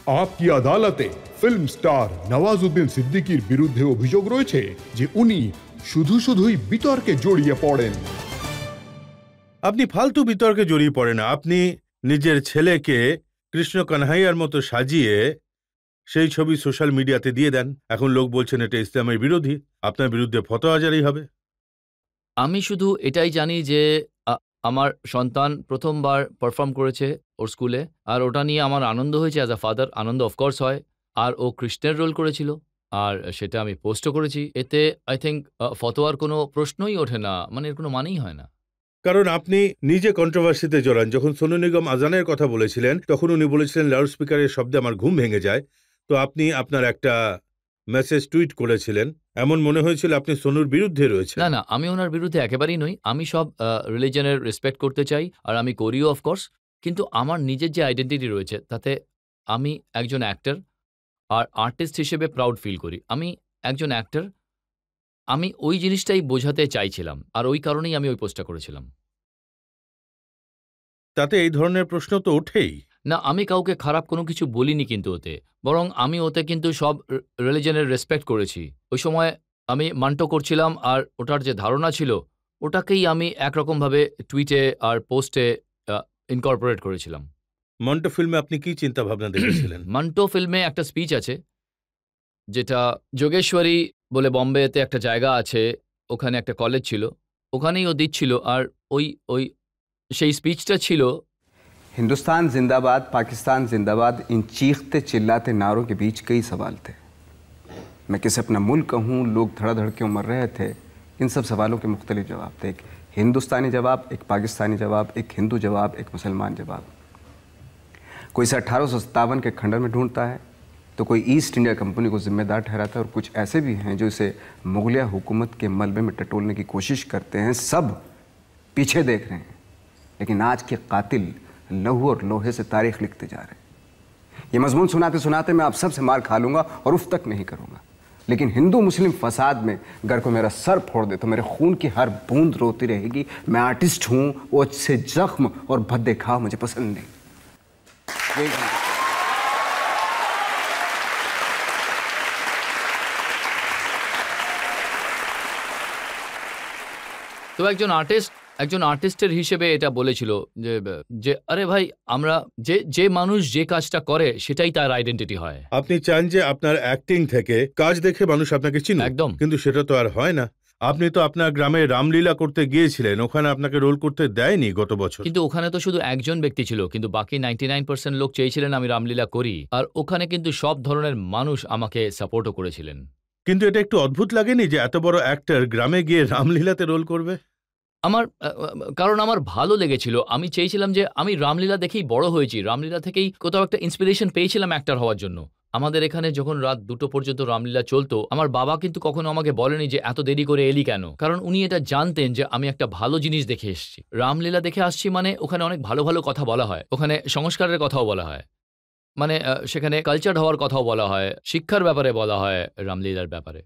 আপকি আদালতে film star Nawazuddin সিদ্দিকীর বিরুদ্ধে অভিযোগ রয়েছে যে উনি শুধুই বিতর্কে জড়িয়ে পড়েন। আপনি ফালতু বিতর্কে জড়িয়ে পড়েন না। আপনি নিজের ছেলেকে কৃষ্ণ কানহাইয়ার মতো সাজিয়ে সেই ছবি সোশ্যাল মিডিয়াতে দিয়ে দেন। এখন লোক বলছেন এটা ইসলামের বিরোধী, আপনার বিরুদ্ধে ফতোয়া জারি হবে। আমি শুধু এটাই জানি যে আমার সন্তান প্রথমবার পারফর্ম করেছে ওর স্কুলে, আর ওটা নিয়ে আমার আনন্দ হয়েছে। অ্যাজ আ ফাদার আনন্দ অফকোর্স হয়। আর ও কৃষ্ণের রোল করেছিল, আর সেটা আমি পোস্টও করেছি। এতে আই থিঙ্ক ফতোয়ার কোনো প্রশ্নই ওঠে না, মানে এর কোনো মানেই হয় না। কারণ আপনি নিজে কন্ট্রোভার্সিতে জড়ান। যখন সোনু নিগম আজানের কথা বলেছিলেন তখন উনি বলেছিলেন লাউড স্পিকারের শব্দে আমার ঘুম ভেঙে যায়। তো আপনি আপনার একটা মেসেজ টুইট করেছিলেন, এমন মনে হয়েছিল আপনি সোনুর বিরুদ্ধে রয়েছেন। না, আমি ওনার বিরুদ্ধে একেবারেই নই। আমি সব রিলিজনের রেসপেক্ট করতে চাই, আর আমি করিও অফকোর্স। কিন্তু আমার নিজের যে আইডেন্টিটি রয়েছে তাতে আমি একজন অ্যাক্টর, আর আর্টিস্ট হিসেবে প্রাউড ফিল করি। আমি একজন অ্যাক্টর, আমি ওই জিনিসটাই বোঝাতে চাইছিলাম, আর ওই কারণেই আমি ওই পোস্টটা করেছিলাম। তাতে এই ধরনের প্রশ্ন তো ওঠেই না, আমি কাউকে খারাপ কোনো কিছু বলিনি কিন্তু ওতে, বরং আমি ওতে কিন্তু সব রিলিজনের রেসপেক্ট করেছি। ওই সময় আমি মান্টো করছিলাম, আর ওটার যে ধারণা ছিল ওটাকেই আমি একরকমভাবে টুইটে আর পোস্টে ইনকর্পোরেট করেছিলাম। মন্টো ফিল্মে আপনি কি চিন্তা ভাবনা দেখেছিলেন? মান্টো ফিল্মে একটা স্পিচ আছে, যেটা যোগেশ্বরী বলে বম্বেতে একটা জায়গা আছে, ওখানে একটা কলেজ ছিল, ওখানেই ও দিচ্ছিল। আর ওই ওই সেই স্পিচটা ছিল, हिंदुस्तान जिंदाबाद, पाकिस्तान जिंदाबाद, इन चीखते चिल्लाते नारों के बीच कई सवाल थे। मैं किसे अपना मुल्क कहूँ, लोग धड़ा धड़ क्यों मर रहे थे, इन सब सवालों के मुख्तलिफ जवाब थे। एक हिंदुस्तानी जवाब, एक पाकिस्तानी जवाब, एक हिंदू जवाब, एक मुसलमान जवाब। कोई इसे 1857 के खंडर में ढूंढता है, तो कोई ईस्ट इंडिया कंपनी को जिम्मेदार ठहराता है, और कुछ ऐसे भी हैं जो इसे मुगलिया हुकूमत के मलबे में टटोलने की कोशिश करते हैं। सब पीछे देख रहे हैं, लेकिन आज के कातिल लहू और लोहे से तारीख लिखते जा रहे हैं। ये मजमून सुनाते सुनाते मैं आप सब से मार खा लूंगा और उफ तक नहीं करूंगा, लेकिन हिंदू मुस्लिम फसाद में अगर कोई मेरा सर फोड़ दे तो मेरे खून की हर बूंद रोती रहेगी। मैं आर्टिस्ट हूं, वो से जख्म और भद्दे घाव मुझे पसंद नहीं। তো একজন আর্টিস্টের হিসেবে এটা বলেছিল যে আরে ভাই, আমরা যে মানুষ যে কাজটা করে সেটাই তার আইডেন্টিটি হয়। আপনি চান যে আপনার অ্যাক্টিং থেকে কাজ দেখে মানুষ আপনাকে চিনুক। একদম। কিন্তু সেটা তো আর হয় না। আপনি তো আপনার গ্রামে রামলীলা করতে গিয়েছিলেন, ওখানে আপনাকে রোল করতে দেয়নি গত বছর। কিন্তু ওখানে তো শুধু একজন ব্যক্তি ছিল, কিন্তু বাকি 99% লোক চেয়েছিলেন আমি রামলীলা করি, আর ওখানে কিন্তু সব ধরনের মানুষ আমাকে সাপোর্টও করেছিলেন। কিন্তু এটা একটু অদ্ভুত লাগেনি যে এত বড় অ্যাক্টর গ্রামে গিয়ে রামলীলাতে রোল করবে? কারণ আমার ভালো লেগেছিল। আমি চেয়েছিলাম যে আমি রামলীলা দেখেই বড় হয়েছি, রামলীলা থেকেই কোথাও একটা ইন্সপিরেশন পেয়েছিলাম অ্যাক্টর হওয়ার জন্য। আমাদের এখানে যখন রাত 2টো পর্যন্ত রামলীলা চলতো, আমার বাবা কিন্তু কখনো আমাকে বলেনি যে এত দেরি করে এলি কেন, কারণ উনি এটা জানতেন যে আমি একটা ভালো জিনিস দেখে এসেছি। রামলীলা দেখে আসছি মানে ওখানে অনেক ভালো ভালো কথা বলা হয়, ওখানে সংস্কারের কথাও বলা হয়, মানে সেখানে কালচার হওয়ার কথাও বলা হয়, শিক্ষার ব্যাপারে বলা হয়, রামলীলার ব্যাপারে।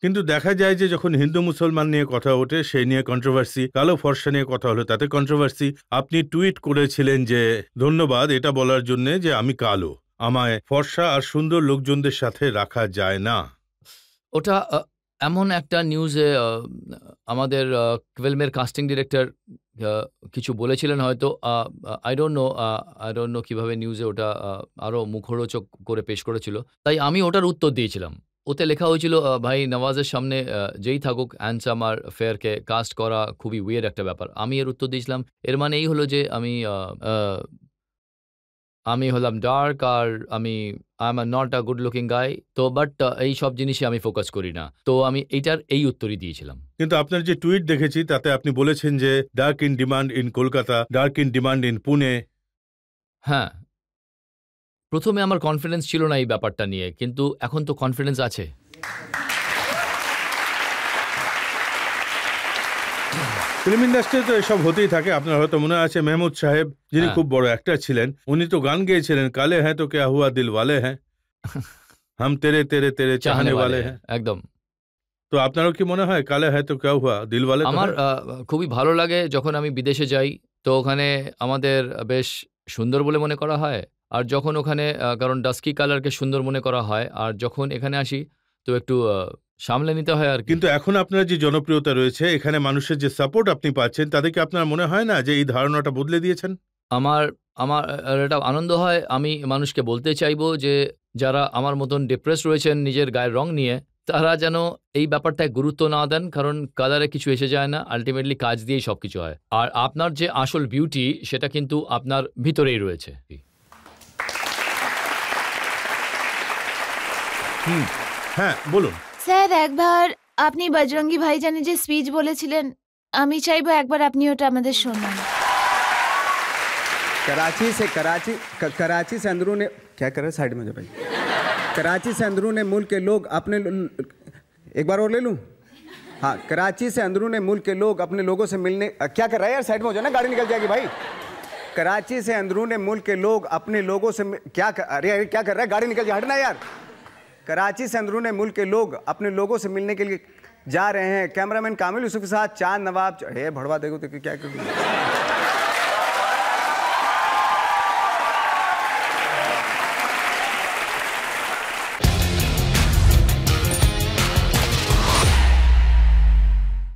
কিন্তু দেখা যায় যে যখন হিন্দু মুসলমান নিয়ে কথা ওঠে সেই নিয়ে কন্ট্রোভার্সি, কালো ফর্সা নিয়ে কথা হলো তাতে কন্ট্রোভার্সি। আপনি টুইট করেছিলেন যে ধন্যবাদ এটা বলার জন্য যে আমি কালো, আমায় ফর্সা আর সুন্দর লোকজনদের সাথে রাখা যায় না। ওটা এমন একটা নিউজে আমাদের ফিল্মের কাস্টিং ডিরেক্টর কিছু বলেছিলেন হয়তো, আই ডোন্ট নো কিভাবে নিউজে ওটা আরও মুখরোচক করে পেশ করেছিল, তাই আমি ওটার উত্তর দিয়েছিলাম। ওতে লেখা হয়েছিল ভাই নওয়াজের সামনে যেই থাকুক হ্যান্ডসাম আর ফেয়ারকে কাস্ট করা খুবই উইয়ার্ড একটা ব্যাপার। আমি এর উত্তর দিয়েছিলাম, এর মানে এই হলো যে আমি হলাম ডার্ক, আর I am not a good looking guy, তো বাট এই সব জিনিসে আমি ফোকাস করি না। তো আমি এইটার এই উত্তরই দিয়েছিলাম। কিন্তু আপনার যে টুইট দেখেছি তাতে আপনি বলেছেন যে dark in demand in Kolkata, dark in demand in Pune. হ্যাঁ, প্রথমে আমার কনফিডেন্স ছিল না এই ব্যাপারটা নিয়ে, কিন্তু এখন তো কনফিডেন্স আছে। ফিল্ম ইন্ডাস্ট্রি তো এসব হতেই থাকে। আপনার হয়তো মনে আছে মেহমুদ সাহেব, যিনি খুব বড় অ্যাক্টর ছিলেন, উনি তো গান গেয়েছিলেন কালে হ্যাঁ তো ক্যা হুয়া দিল ওয়ালে হ্যাঁ, হাম তেরে তেরে তেরে চাহনে ওয়ালে হ্যাঁ। একদম। তো আপনারও কি মনে হয় কালে হ্যাঁ তো ক্যা হুয়া দিল ওয়ালে? আমার খুবই ভালো লাগে যখন আমি বিদেশে যাই, তো ওখানে আমাদের বেশ সুন্দর বলে মনে করা হয়, আর যখন ওখানে কারণ ডাস্কি কালারকে সুন্দর মনে করা হয়, আর যখন এখানে আসি তো একটু সামলে নিতে হয় আর কি। কিন্তু এখন আপনার যে জনপ্রিয়তা রয়েছে, এখানে মানুষের যে সাপোর্ট আপনি পাচ্ছেন, তাতে কি আপনার মনে হয় না যে এই ধারণাটা বদলে দিয়েছেন? আমার আমার এটা আনন্দ হয়। আমি মানুষকে বলতে চাইবো যে যারা আমার মতন ডিপ্রেস রয়েছেন নিজের গায়ের রং নিয়ে, তারা যেন এই ব্যাপারটায় গুরুত্ব না দেন, কারণ কালারে কিছু এসে যায় না, আলটিমেটলি কাজ দিয়েই সবকিছু হয়। আর আপনার যে আসল বিউটি সেটা কিন্তু আপনার ভিতরেই রয়েছে। হ্যাঁ, বলুন। স্যার, একবার আপনি বজরঙ্গি ভাইজানের যে স্পিচ বলেছিলেন, আমি চাইবো একবার আপনি ওটা আমাদের শোনান। कराची से अंदरून क्या कर रहे साइड में जो भाई कराची से अंदरून मुल्क के लोग अपने एक बार और ले लूं। हाँ, कराची से अंदरून मुल्क के लोग अपने लोगों से मिलने क्या कर रहा है यार, साइड में हो जाओ ना, गाड़ी निकल जाएगी भाई। कराची से अंदरून मुल्क के लोग अपने लोगों से अरे क्या कर रहा है, गाड़ी निकल जाए, हटना यार। कराची से अंदरून मुल्क के लोग अपने लोगों से मिलने के लिए जा रहे हैं। कैमरामैन कामिल यूसुफ के साथ चांद नवाब। हे भड़वा देखो तो क्या